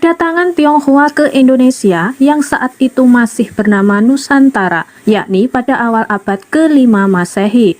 Kedatangan Tionghoa ke Indonesia yang saat itu masih bernama Nusantara, yakni pada awal abad ke-5 Masehi.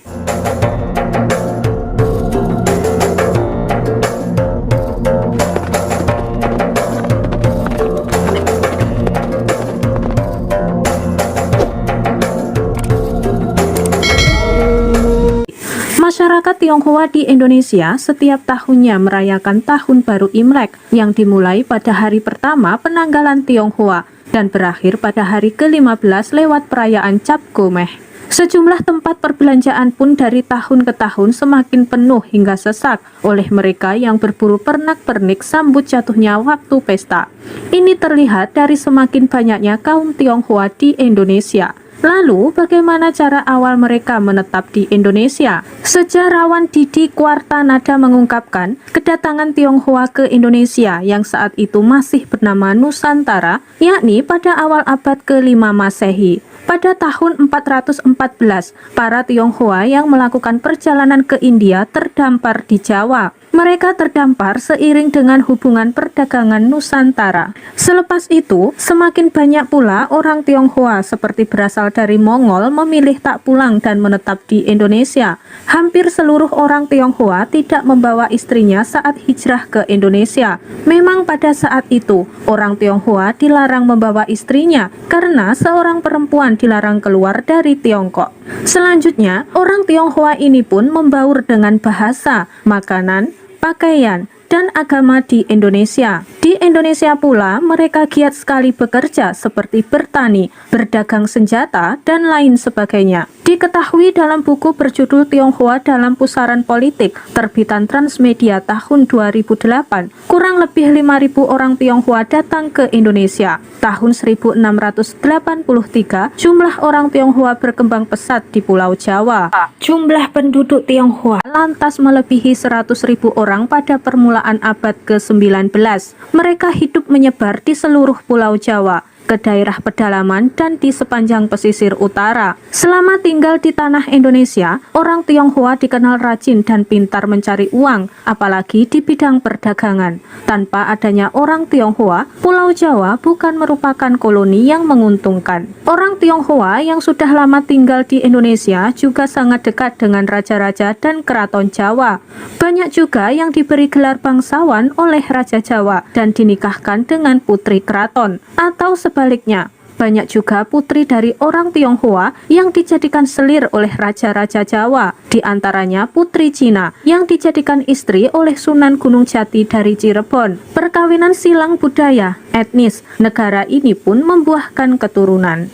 Masyarakat Tionghoa di Indonesia setiap tahunnya merayakan Tahun Baru Imlek yang dimulai pada hari pertama penanggalan Tionghoa dan berakhir pada hari ke-15 lewat perayaan Cap Gomeh. Sejumlah tempat perbelanjaan pun dari tahun ke tahun semakin penuh hingga sesak oleh mereka yang berburu pernak-pernik sambut jatuhnya waktu pesta. Ini terlihat dari semakin banyaknya kaum Tionghoa di Indonesia. Lalu, bagaimana cara awal mereka menetap di Indonesia? Sejarawan Didi Kwartanada mengungkapkan, kedatangan Tionghoa ke Indonesia yang saat itu masih bernama Nusantara, yakni pada awal abad ke-5 Masehi. Pada tahun 414, para Tionghoa yang melakukan perjalanan ke India terdampar di Jawa. Mereka terdampar seiring dengan hubungan perdagangan Nusantara. Selepas itu, semakin banyak pula orang Tionghoa seperti berasal dari Mongol memilih tak pulang dan menetap di Indonesia. Hampir seluruh orang Tionghoa tidak membawa istrinya saat hijrah ke Indonesia. Memang pada saat itu, orang Tionghoa dilarang membawa istrinya karena seorang perempuan dilarang keluar dari Tiongkok. Selanjutnya, orang Tionghoa ini pun membaur dengan bahasa, makanan, pakaian, dan agama di Indonesia. Di Indonesia pula, mereka giat sekali bekerja seperti bertani, berdagang senjata, dan lain sebagainya. Diketahui dalam buku berjudul Tionghoa dalam Pusaran Politik, terbitan Transmedia tahun 2008, kurang lebih 5.000 orang Tionghoa datang ke Indonesia. Tahun 1683, jumlah orang Tionghoa berkembang pesat di Pulau Jawa. Jumlah penduduk Tionghoa lantas melebihi 100.000 orang pada permulaan abad ke-19. Mereka hidup menyebar di seluruh Pulau Jawa, ke daerah pedalaman dan di sepanjang pesisir utara. Selama tinggal di tanah Indonesia, orang Tionghoa dikenal rajin dan pintar mencari uang, apalagi di bidang perdagangan. Tanpa adanya orang Tionghoa, Pulau Jawa bukan merupakan koloni yang menguntungkan. Orang Tionghoa yang sudah lama tinggal di Indonesia juga sangat dekat dengan raja-raja dan keraton Jawa. Banyak juga yang diberi gelar bangsawan oleh Raja Jawa dan dinikahkan dengan putri keraton, atau sebaliknya, banyak juga putri dari orang Tionghoa yang dijadikan selir oleh raja-raja Jawa, di antaranya putri Cina yang dijadikan istri oleh Sunan Gunung Jati dari Cirebon. Perkawinan silang budaya, etnis, negara ini pun membuahkan keturunan.